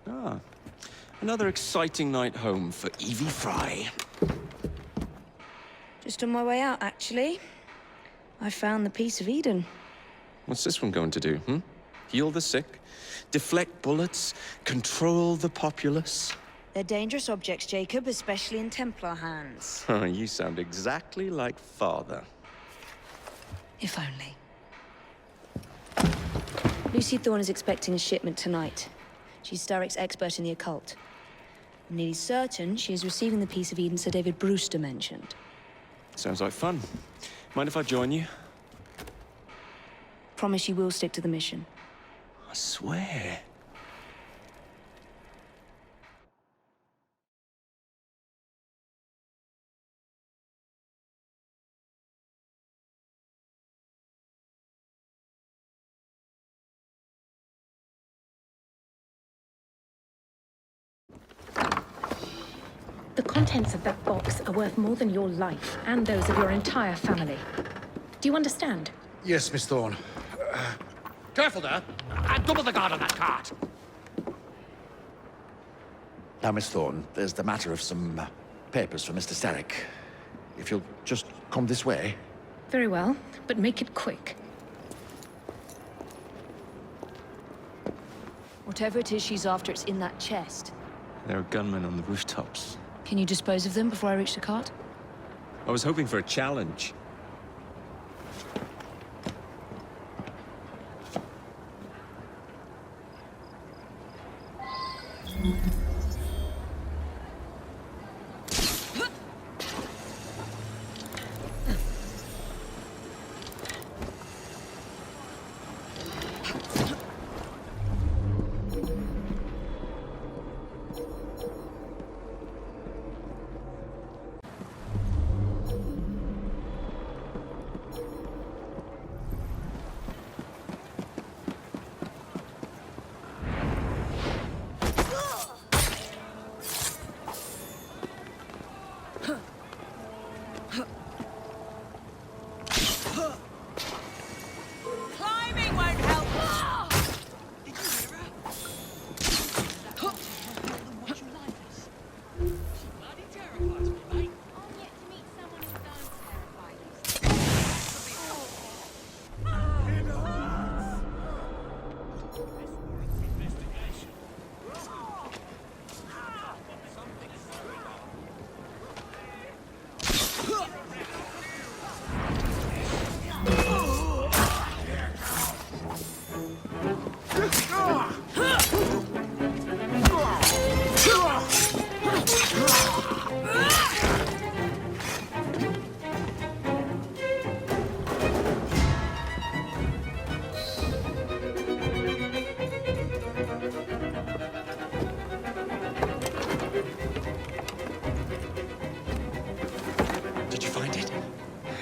Ah, another exciting night home for Evie Fry. Just on my way out, actually. I found the piece of Eden. What's this one going to do, Heal the sick, deflect bullets, control the populace? They're dangerous objects, Jacob, especially in Templar hands. You sound exactly like Father. If only. Lucy Thorne is expecting a shipment tonight. She's Starrick's expert in the occult. I'm nearly certain she is receiving the piece of Eden Sir David Brewster mentioned. Sounds like fun. Mind if I join you? Promise you will stick to the mission. I swear. The contents of that box are worth more than your life and those of your entire family. Do you understand? Yes, Miss Thorne. Careful there! And double the guard on that cart! Now, Miss Thorne, there's the matter of some papers for Mr. Starrick. If you'll just come this way. Very well, but make it quick. Whatever it is she's after, it's in that chest. There are gunmen on the rooftops. Can you dispose of them before I reach the cart? I was hoping for a challenge.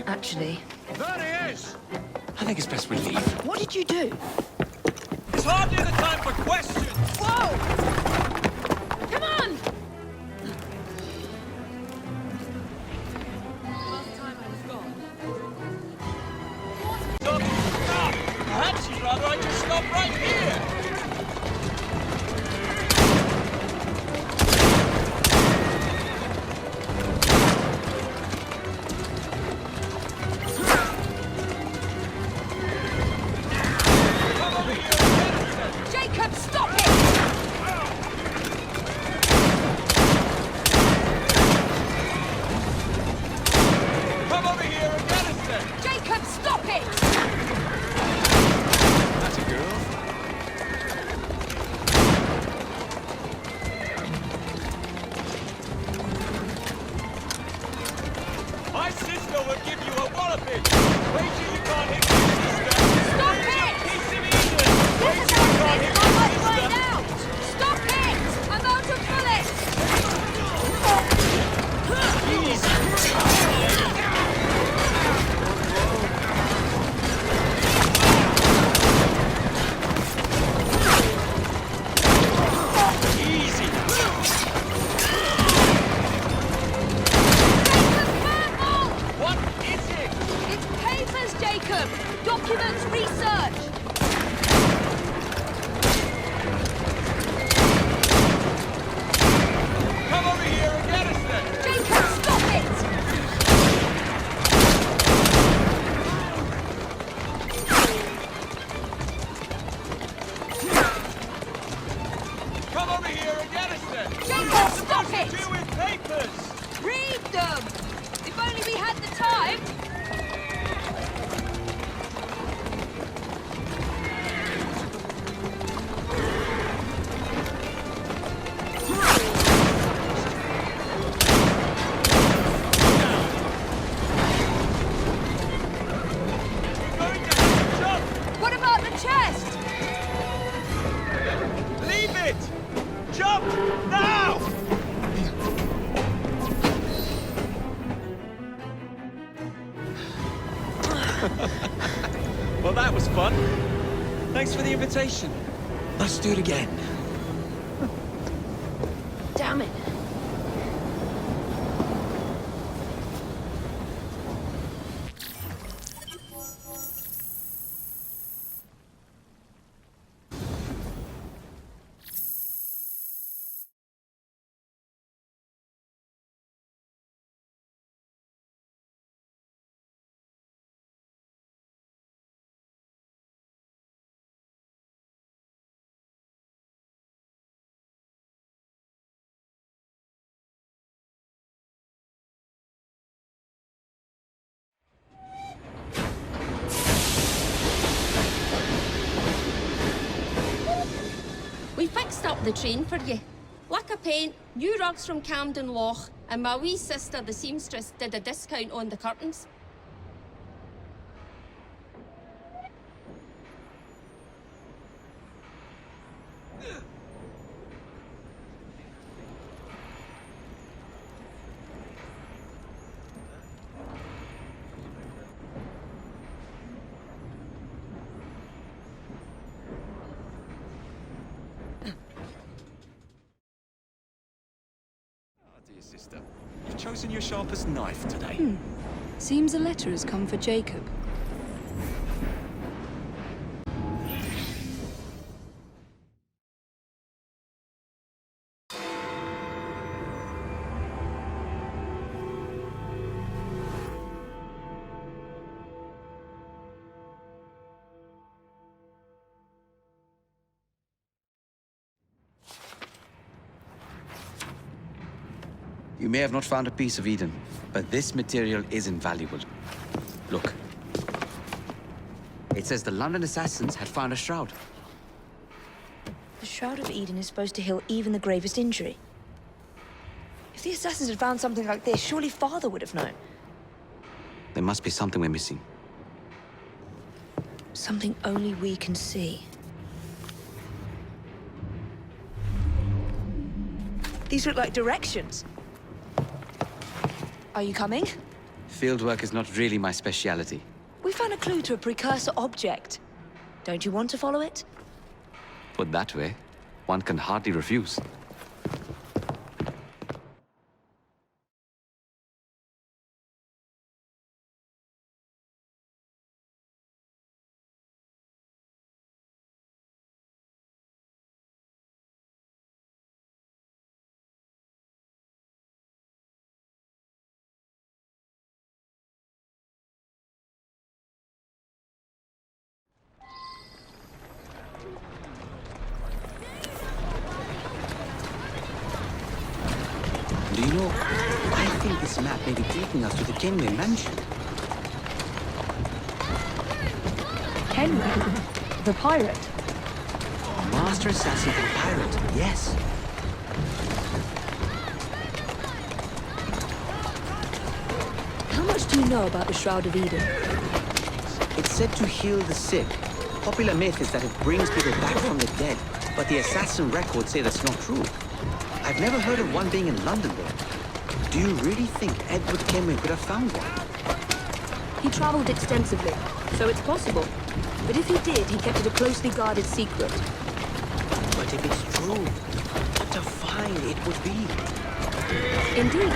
Actually. There he is! I think it's best we leave. What did you do? It's hardly the time for questions! Whoa! Come on! Stop! Perhaps you'd rather I just stop right here! Jacob, stop it! Come over here and get us then! Jacob, stop it! That's a girl. My sister will give you a walloping! Wait till you can't hit your sister! Stop Here's it! your piece of Eden! Wait This till you is can't hit I'm your not going sister! out! Stop it! I'm out of bullets! Easy! Careful! What is it? It's papers, Jacob! Documents Well, that was fun. Thanks for the invitation. Let's do it again. Damn it. We fixed up the train for you. Lacquer paint, new rugs from Camden Loch, and my wee sister, the seamstress, did a discount on the curtains. Dear sister, you've chosen your sharpest knife today. Seems a letter has come for Jacob. You may have not found a piece of Eden, but this material is invaluable. Look. It says the London assassins had found a shroud. The Shroud of Eden is supposed to heal even the gravest injury. If the assassins had found something like this, surely Father would have known. There must be something we're missing. Something only we can see. These look like directions. Are you coming? Fieldwork is not really my speciality. We found a clue to a precursor object. Don't you want to follow it? Put that way, one can hardly refuse. Do you know, I think this map may be taking us to the Kenway mansion. Kenway? The pirate? Master assassin and pirate, yes. How much do you know about the Shroud of Eden? It's said to heal the sick. Popular myth is that it brings people back from the dead, but the assassin records say that's not true. I've never heard of one being in London, though. Do you really think Edward Kenway could have found one? He traveled extensively, so it's possible. But if he did, he kept it a closely guarded secret. But if it's true, what a find it would be. Indeed.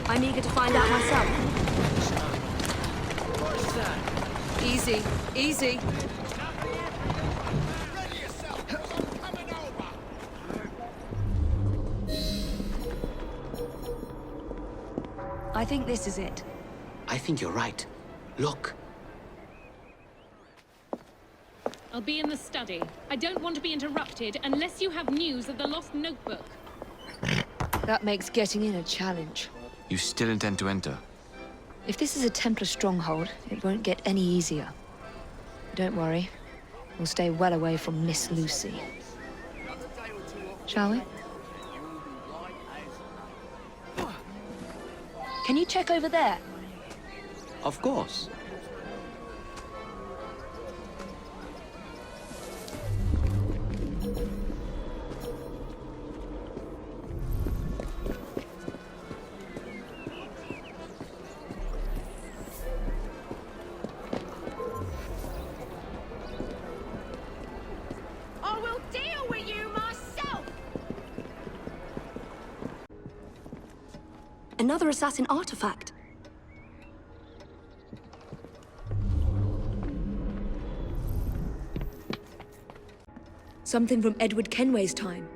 I'm eager to find out myself. Easy, easy. I think this is it. I think you're right. Look. I'll be in the study. I don't want to be interrupted unless you have news of the lost notebook. That makes getting in a challenge. You still intend to enter? If this is a Templar stronghold, it won't get any easier. Don't worry. We'll stay well away from Miss Lucy. Shall we? Can you check over there? Of course. Another assassin artifact. Something from Edward Kenway's time.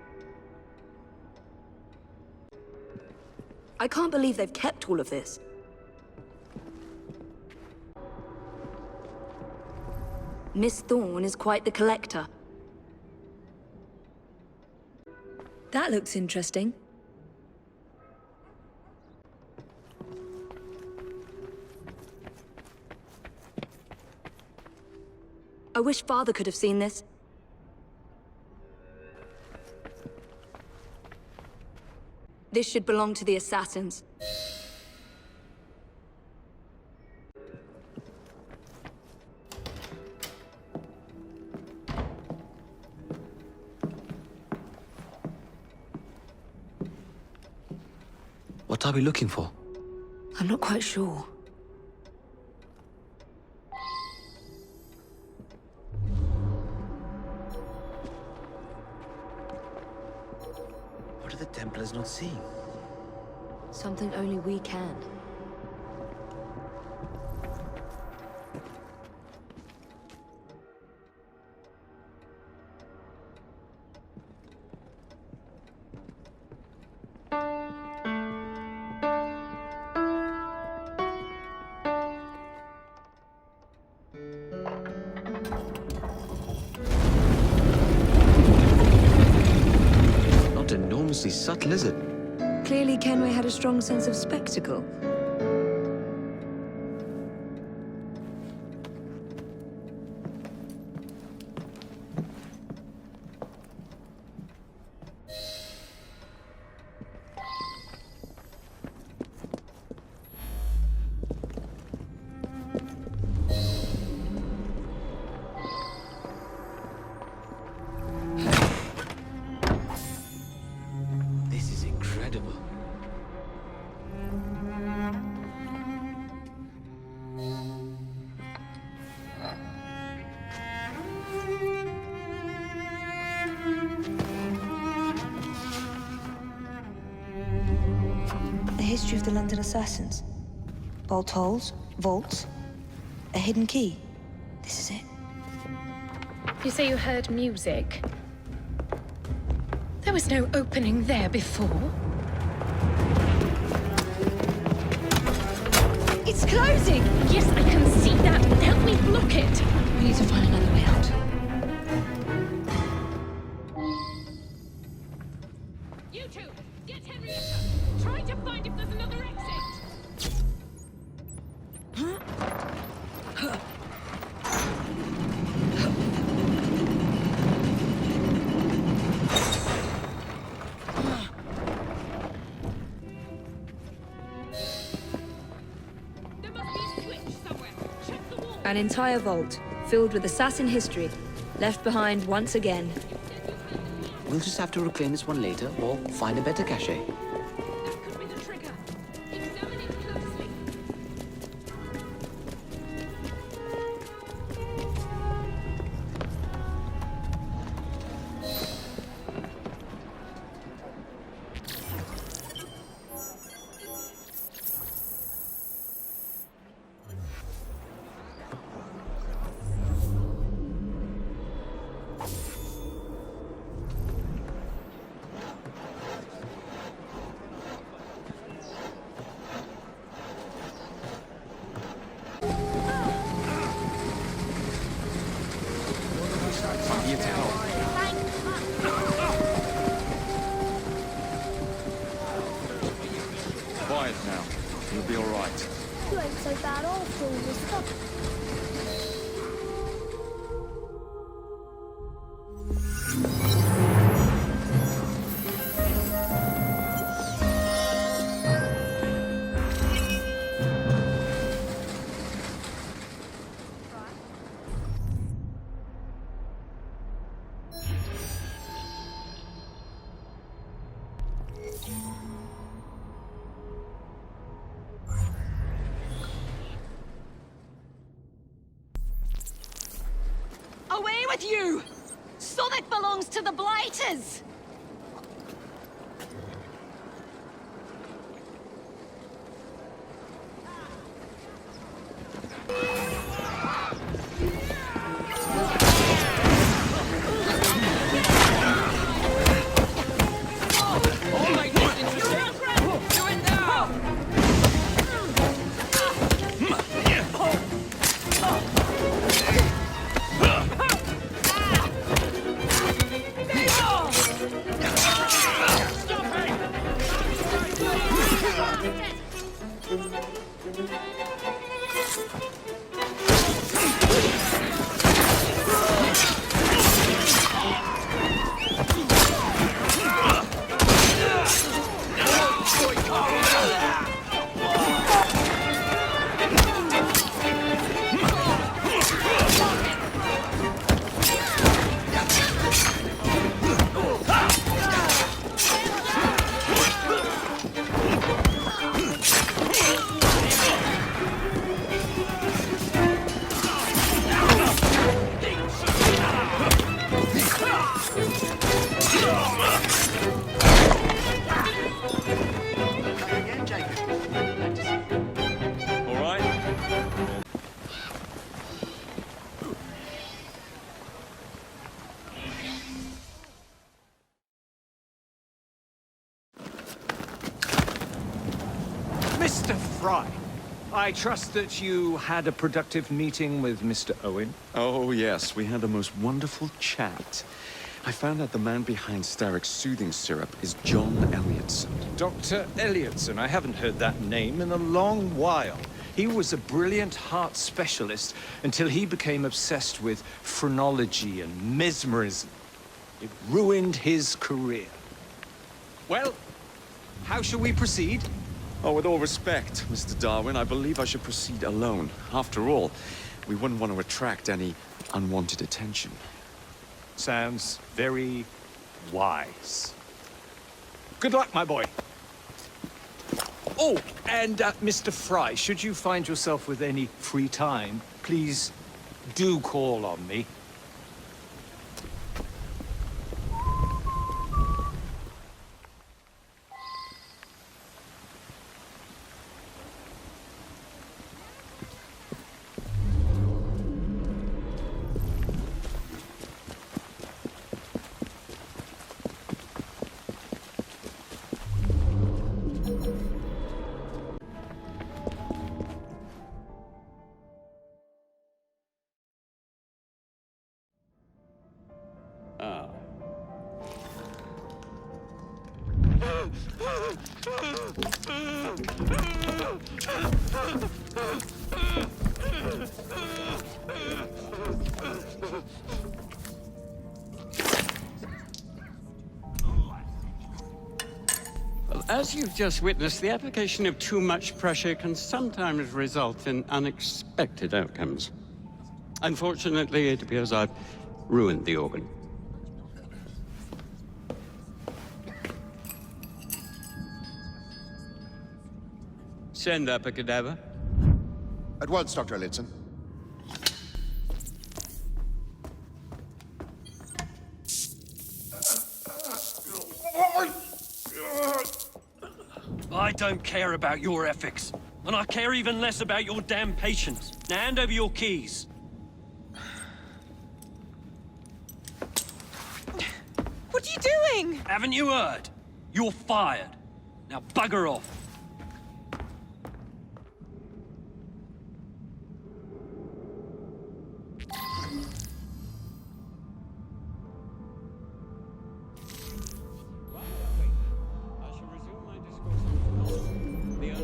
I can't believe they've kept all of this. Miss Thorne is quite the collector. That looks interesting. I wish Father could have seen this. This should belong to the assassins. What are we looking for? I'm not quite sure. What are the Templars not seeing? Something only we can. Not enormously subtle, is it? Clearly, Kenway had a strong sense of spectacle. This is incredible. The history of the London assassins. Bolt holes, vaults, a hidden key. This is it. You say you heard music? There was no opening there before. It's closing! Yes, I can see that. Help me block it. We need to find another way out. You two, get Henrietta. Try to find if there's another exit. There must be a switch somewhere. Check the wall. An entire vault, filled with assassin history, left behind once again. We'll just have to reclaim this one later, or find a better cache. That could be the trigger. Examine it closely. I'm here to help. Quiet now. You'll be all right. You ain't so bad after all this stuff. Away with you! Summit belongs to the Blighters! All right? Mr. Fry, I trust that you had a productive meeting with Mr. Owen. Oh, yes, we had the most wonderful chat. I found out the man behind Starrick's soothing syrup is John Elliotson. Dr. Elliotson, I haven't heard that name in a long while. He was a brilliant heart specialist until he became obsessed with phrenology and mesmerism. It ruined his career. Well, how shall we proceed? Oh, with all respect, Mr. Darwin, I believe I should proceed alone. After all, we wouldn't want to attract any unwanted attention. Sounds very wise. Good luck, my boy. Oh, and Mr. Fry, should you find yourself with any free time, please do call on me. Well, as you've just witnessed, the application of too much pressure can sometimes result in unexpected outcomes. Unfortunately, it appears I've ruined the organ. Send up a cadaver. At once, Dr. Elliotson. I don't care about your ethics, and I care even less about your damn patience. Now hand over your keys. What are you doing? Haven't you heard? You're fired. Now bugger off.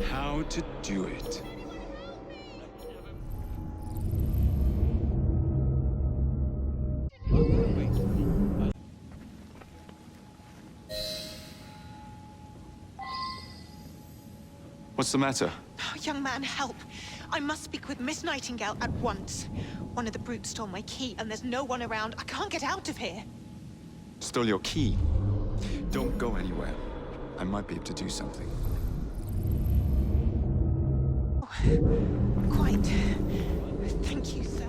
How to do it. What's the matter? Oh, young man, help. I must speak with Miss Nightingale at once. One of the brutes stole my key, and there's no one around. I can't get out of here. Stole your key. Don't go anywhere. I might be able to do something. Oh, quite. Thank you, sir.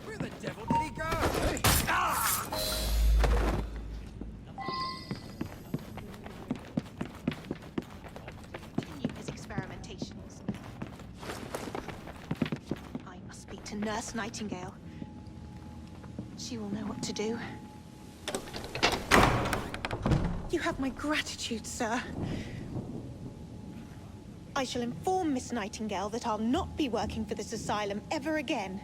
Where the devil did he go? Continue his experimentations. I must speak to Nurse Nightingale. She will know what to do. You have my gratitude, sir. I shall inform Miss Nightingale that I'll not be working for this asylum ever again.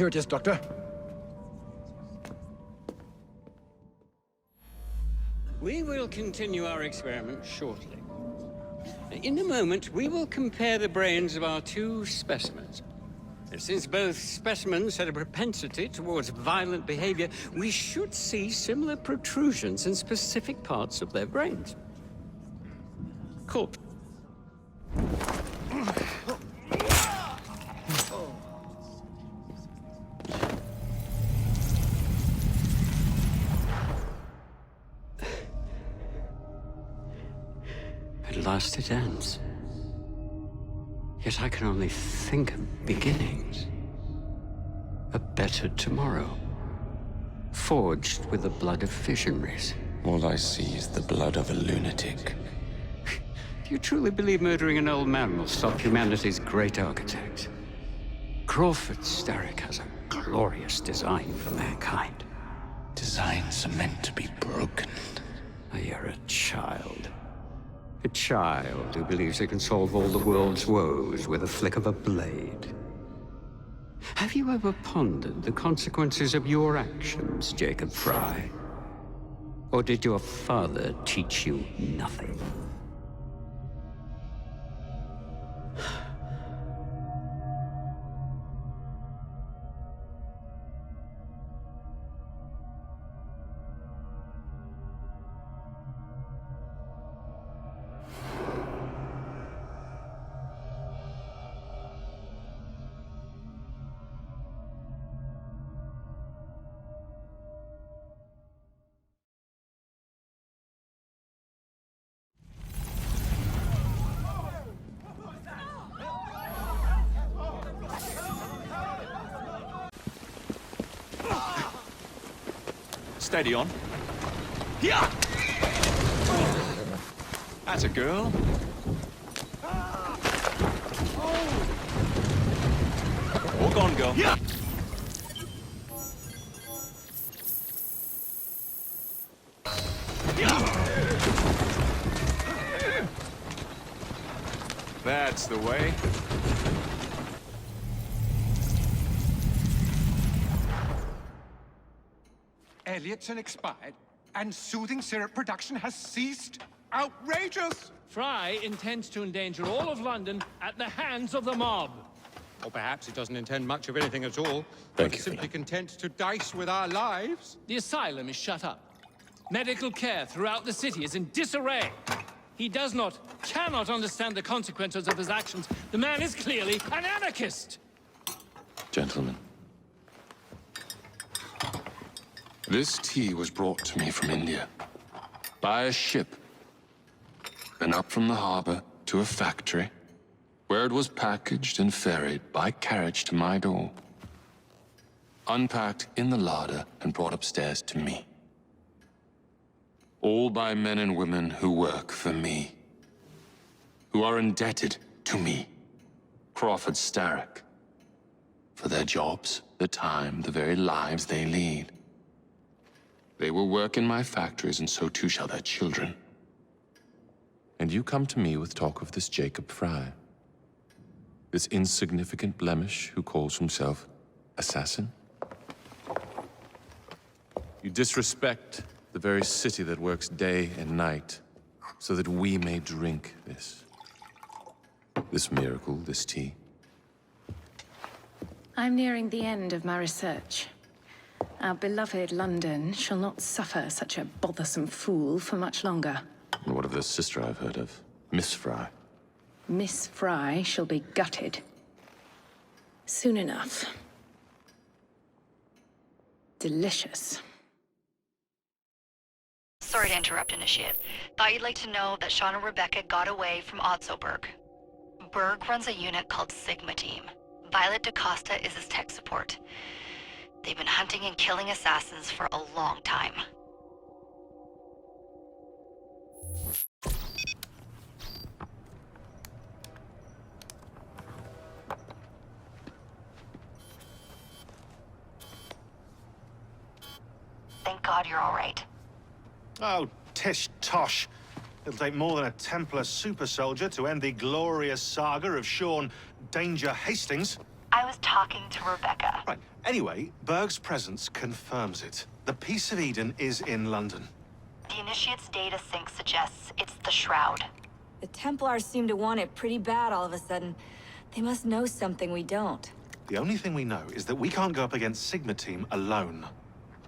Here it is, Doctor. We will continue our experiment shortly. In a moment, we will compare the brains of our two specimens. Since both specimens had a propensity towards violent behavior, we should see similar protrusions in specific parts of their brains. Cool. At last it ends. Yet I can only think of beginnings. A better tomorrow. Forged with the blood of visionaries. All I see is the blood of a lunatic. Do you truly believe murdering an old man will stop humanity's great architect? Crawford Starrick has a glorious design for mankind. Designs are meant to be broken. You're a child. A child who believes it can solve all the world's woes with a flick of a blade. Have you ever pondered the consequences of your actions, Jacob Fry? Or did your father teach you nothing? Steady on. Yeah! That's a girl. All gone, girl. Yeah! That's the way. Elliotson expired, and soothing syrup production has ceased? Outrageous! Fry intends to endanger all of London at the hands of the mob. Or perhaps he doesn't intend much of anything at all. Thank but you, simply content to dice with our lives. The asylum is shut up. Medical care throughout the city is in disarray. He cannot understand the consequences of his actions. The man is clearly an anarchist! Gentlemen. This tea was brought to me from India. By a ship. Then up from the harbor to a factory, where it was packaged and ferried by carriage to my door. Unpacked in the larder and brought upstairs to me. All by men and women who work for me. Who are indebted to me, Crawford Starrick. For their jobs, the time, the very lives they lead. They will work in my factories, and so too shall their children. And you come to me with talk of this Jacob Fry. This insignificant blemish who calls himself assassin? You disrespect the very city that works day and night, so that we may drink this. This miracle, this tea. I'm nearing the end of my research. Our beloved London shall not suffer such a bothersome fool for much longer. And what of this sister I've heard of, Miss Fry? Miss Fry shall be gutted. Soon enough. Delicious. Sorry to interrupt, Initiate. Thought you'd like to know that Sean and Rebecca got away from Otzoberg. Berg runs a unit called Sigma Team. Violet DaCosta is his tech support. They've been hunting and killing assassins for a long time. Thank God you're all right. Oh, tish tosh. It'll take more than a Templar super soldier to end the glorious saga of Sean Danger Hastings. I was talking to Rebecca. Right. Anyway, Berg's presence confirms it. The Piece of Eden is in London. The Initiate's data sync suggests it's the Shroud. The Templars seem to want it pretty bad all of a sudden. They must know something we don't. The only thing we know is that we can't go up against Sigma Team alone.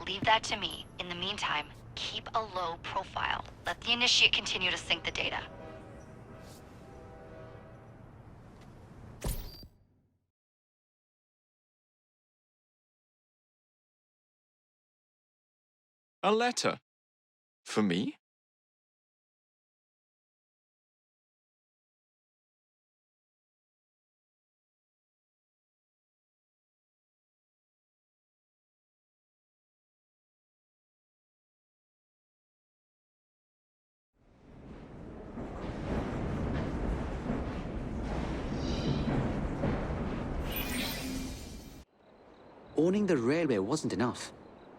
Leave that to me. In the meantime, keep a low profile. Let the Initiate continue to sync the data. A letter? For me? Owning the railway wasn't enough.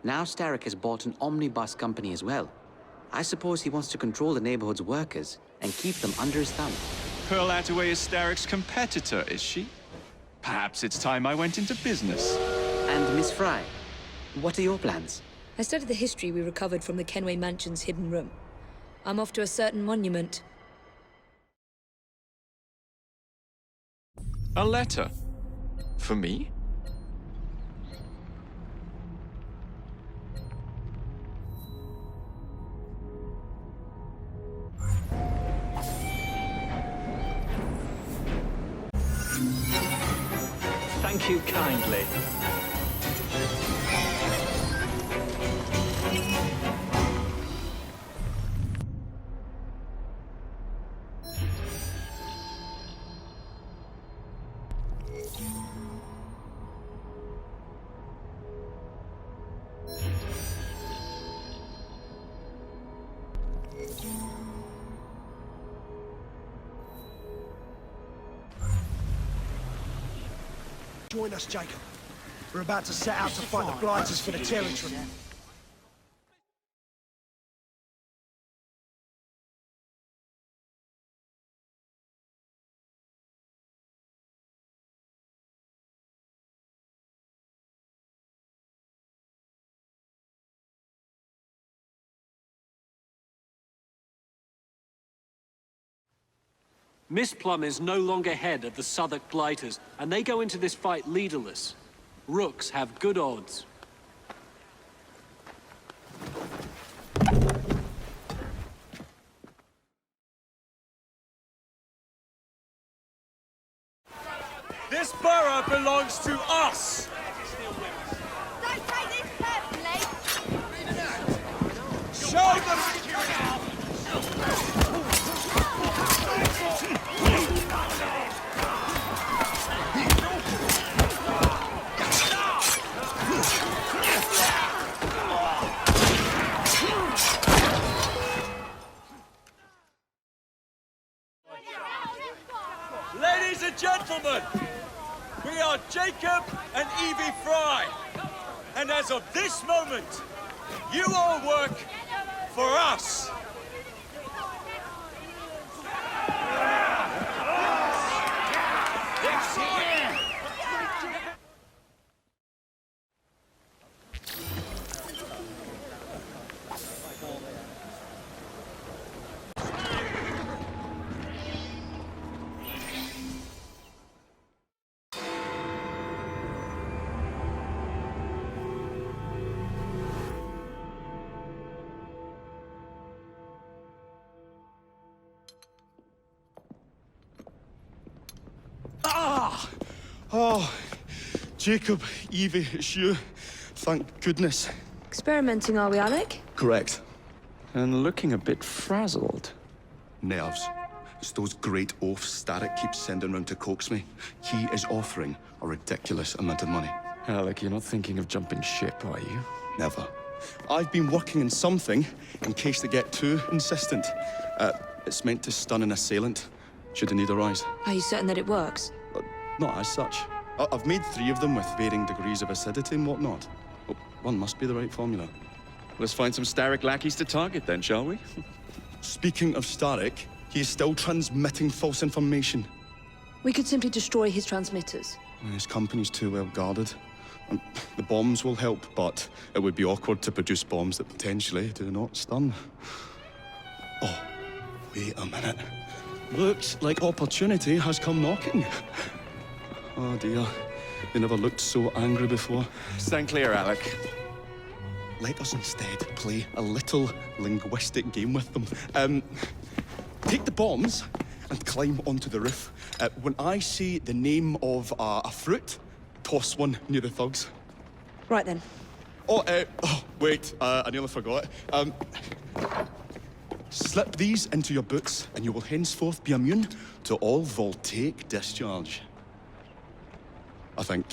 Now Starrick has bought an omnibus company as well. I suppose he wants to control the neighborhood's workers and keep them under his thumb. Pearl Attaway is Starrick's competitor, is she? Perhaps it's time I went into business. And Miss Fry, what are your plans? I studied the history we recovered from the Kenway Mansion's hidden room. I'm off to a certain monument. A letter? For me? Thank you kindly. Join us, Jacob. We're about to set out to fight the Blighters for the territory. Miss Plum is no longer head of the Southwark Blighters, and they go into this fight leaderless. Rooks have good odds. This borough belongs to us! Don't take this personally! Show them! Ladies and gentlemen, we are Jacob and Evie Fry. And as of this moment, you all work for us. Oh, Jacob, Evie, it's you. Thank goodness. Experimenting, are we, Alec? Correct. And looking a bit frazzled. Nerves. It's those great oafs Starrick keeps sending round to coax me. He is offering a ridiculous amount of money. Alec, you're not thinking of jumping ship, are you? Never. I've been working on something in case they get too insistent. It's meant to stun an assailant, should the need arise. Are you certain that it works? Not as such. I've made 3 of them with varying degrees of acidity and whatnot. Oh, one must be the right formula. Let's find some Starrick lackeys to target then, shall we? Speaking of Starrick, he is still transmitting false information. We could simply destroy his transmitters. His company's too well guarded. The bombs will help, but it would be awkward to produce bombs that potentially do not stun. Oh, wait a minute. Looks like opportunity has come knocking. Oh dear, they never looked so angry before. Stand clear, Alec. Let us instead play a little linguistic game with them. Take the bombs and climb onto the roof. When I say the name of a fruit, toss one near the thugs. Right then. Oh, wait, I nearly forgot. Slip these into your boots, and you will henceforth be immune to all voltaic discharge. I think.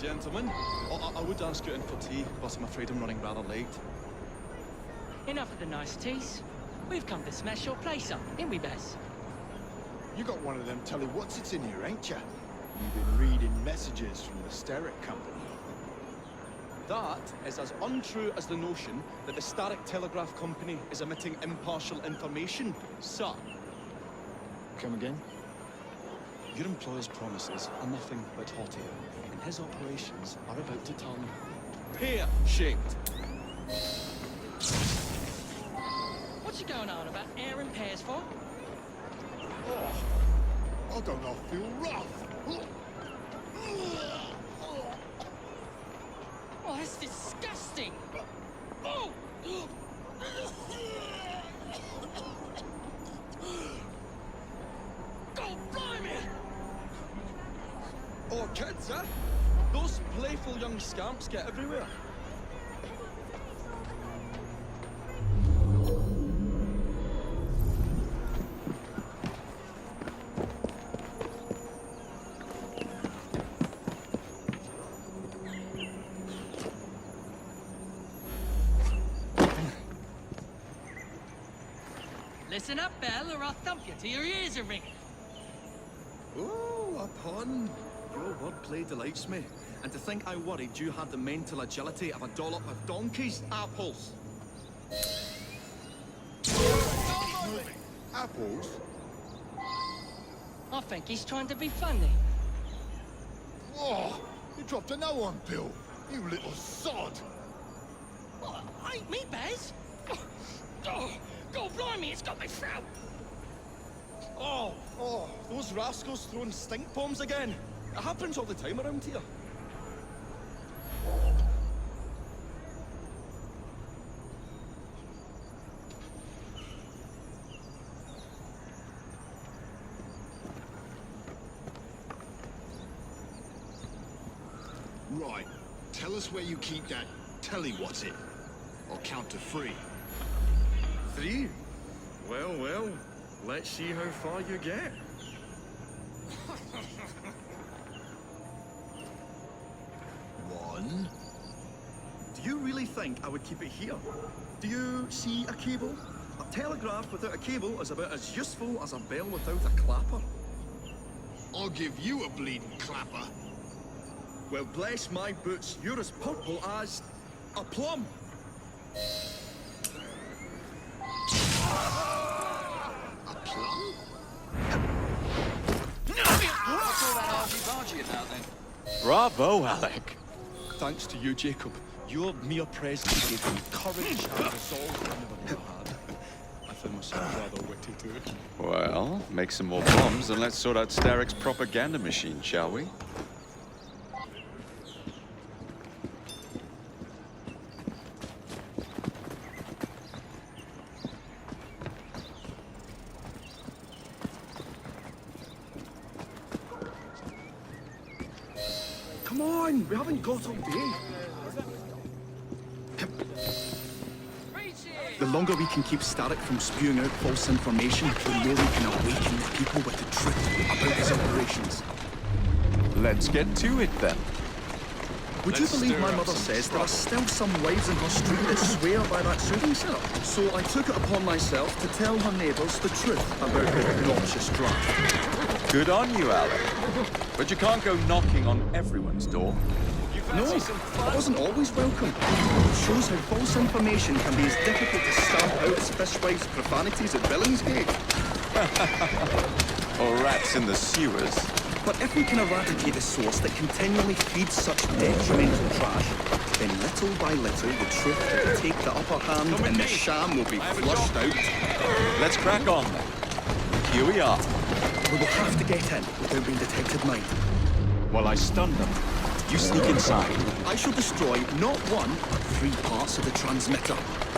Gentlemen, I would ask you in for tea, but I'm afraid I'm running rather late. Enough of the niceties. We've come to smash your place up, ain't we, Bess? You got one of them telly what's-its in here, ain't ya? You've been reading messages from the Starrick Company. That is as untrue as the notion that the Starrick Telegraph Company is emitting impartial information, sir. Come again? Your employer's promises are nothing but hot air, and his operations are about to turn pear-shaped. What's you going on about air and pears for? I don't know, I feel rough. Oh, that's disgusting! Oh! God, blimey! Oh, kids, eh? Those playful young scamps get everywhere. Listen up, Belle, or I'll thump you till your ears are ringing. Oh, a pun. Your wordplay delights me. And to think I worried you had the mental agility of a dollop of donkey's apples. Apples? I think he's trying to be funny. Oh, you dropped a no-one pill, you little sod. What? Ain't me, Bez? Oh, God blimey, it's got me throat. Oh, those rascals throwing stink bombs again. It happens all the time around here. Right, tell us where you keep that telly-what's-it. I'll count to 3. 3? Well, let's see how far you get. 1. Do you really think I would keep it here? Do you see a cable? A telegraph without a cable is about as useful as a bell without a clapper. I'll give you a bleeding clapper. Well, bless my boots, you're as purple as a plum. A plum? What's all that argy-bargy about then? Bravo, Alec. Thanks to you, Jacob. Your mere presence gave me courage and resolve I never knew I had. I found myself rather witty too. Well, make some more bombs and let's sort out Starrick's propaganda machine, shall we? Come on, we haven't got all day. The longer we can keep Starrick from spewing out false information, the more we can awaken the people with the truth about his operations. Let's get to it, then. Would you believe my mother says there are still some wives in her street that swear by that soothing syrup? So I took it upon myself to tell her neighbours the truth about the obnoxious drug. Good on you, Alec. But you can't go knocking on everyone's door. No, I wasn't always welcome. It shows how false information can be as difficult to stamp out as fishwives' profanities at Billingsgate. Or rats in the sewers. But if we can eradicate the source that continually feeds such detrimental trash, then little by little the truth will take the upper hand and the sham will be flushed out. Let's crack on, then. Here we are. We will have to get in without being detected, mind. While I stun them, you sneak inside. I shall destroy not one, but 3 parts of the transmitter.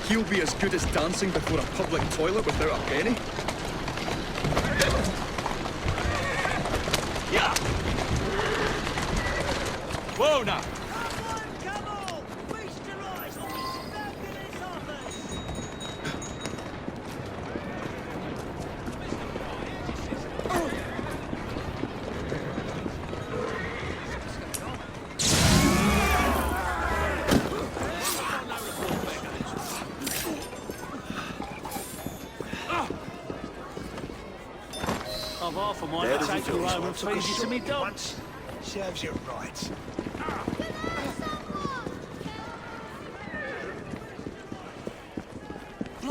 He'll be as good as dancing before a public toilet without a penny. Yeah! Whoa, now! I've often wanted to take you home and feed you to me dogs. Serves you right.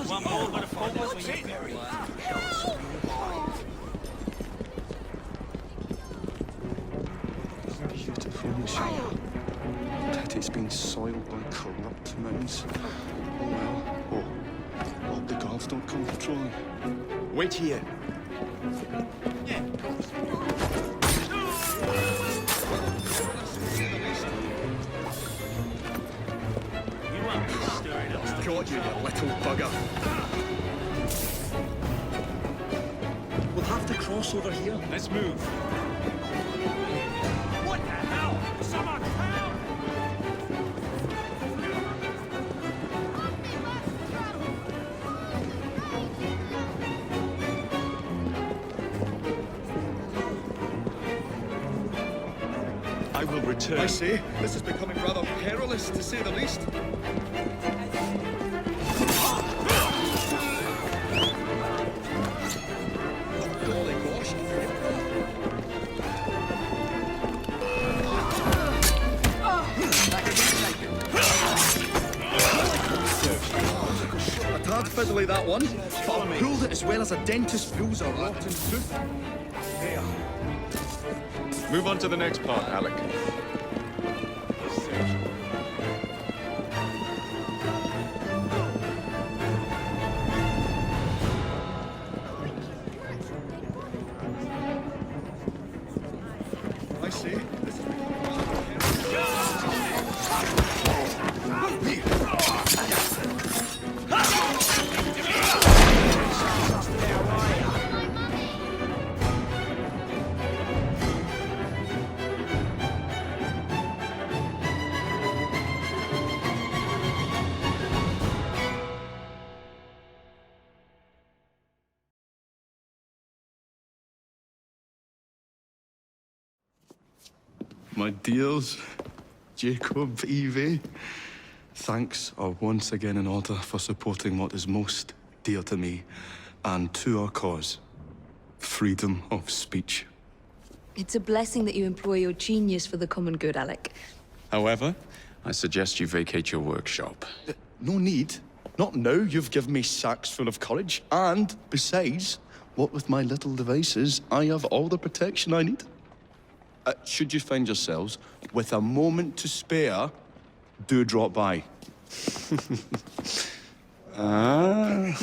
One more but a forward when you're buried. Beautiful machine. But it's been soiled by corrupt minds. Oh well. Oh, hope the guards don't come patrolling. Wait here. Yeah, of course. You won't be stirring up. Got you, you little bugger. We'll have to cross over here. Let's move. What the hell? Someone help! I will return. I say, this is becoming rather perilous, to say the least. Golly gosh. A tad fiddly, that one. But I pulled it as well as a dentist pulls a rotten tooth. There. Move on to the next part, Alec. I see. This is my dears, Jacob, Evie, thanks are once again in order for supporting what is most dear to me and to our cause, freedom of speech. It's a blessing that you employ your genius for the common good, Alec. However, I suggest you vacate your workshop. No need. Not now. You've given me sacks full of courage. And besides, what with my little devices, I have all the protection I need. Should you find yourselves with a moment to spare, do drop by. Ah.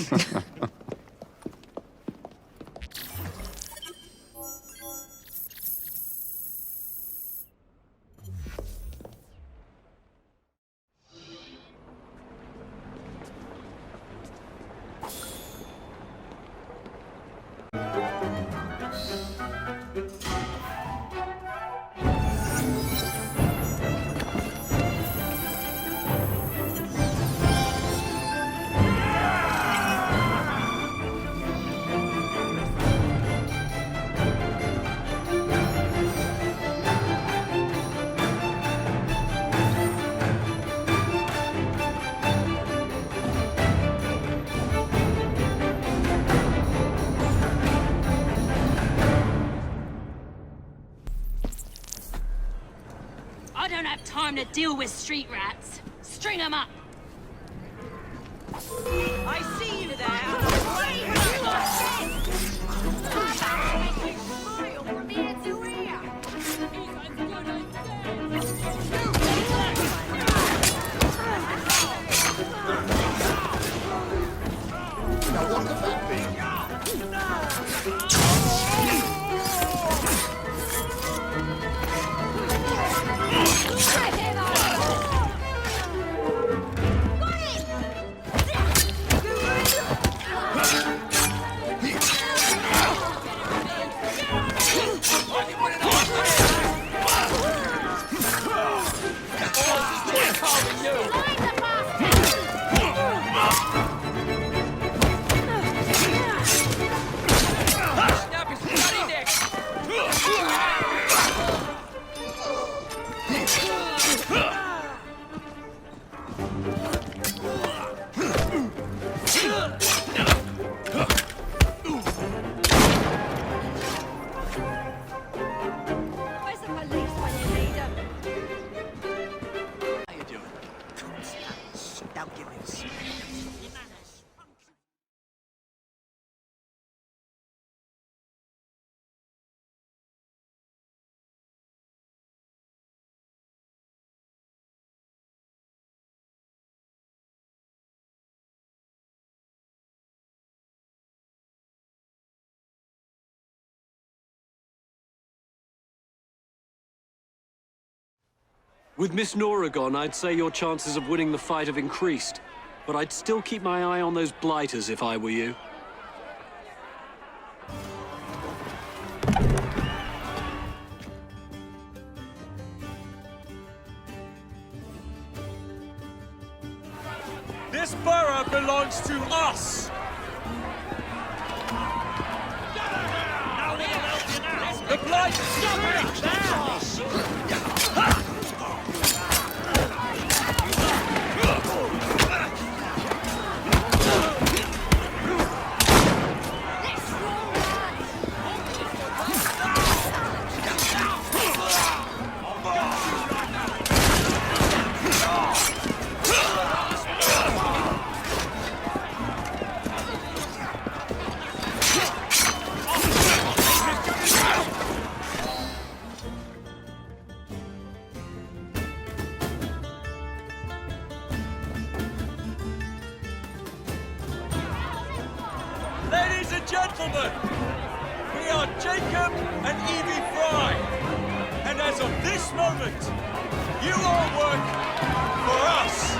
time to deal with street rats. String them up. I see you there. From ear to ear. Now what could that be? With Miss Nora gone, I'd say your chances of winning the fight have increased. But I'd still keep my eye on those blighters if I were you. This borough belongs to us! The blight is Ladies and gentlemen, we are Jacob and Evie Fry. And as of this moment, you all work for us.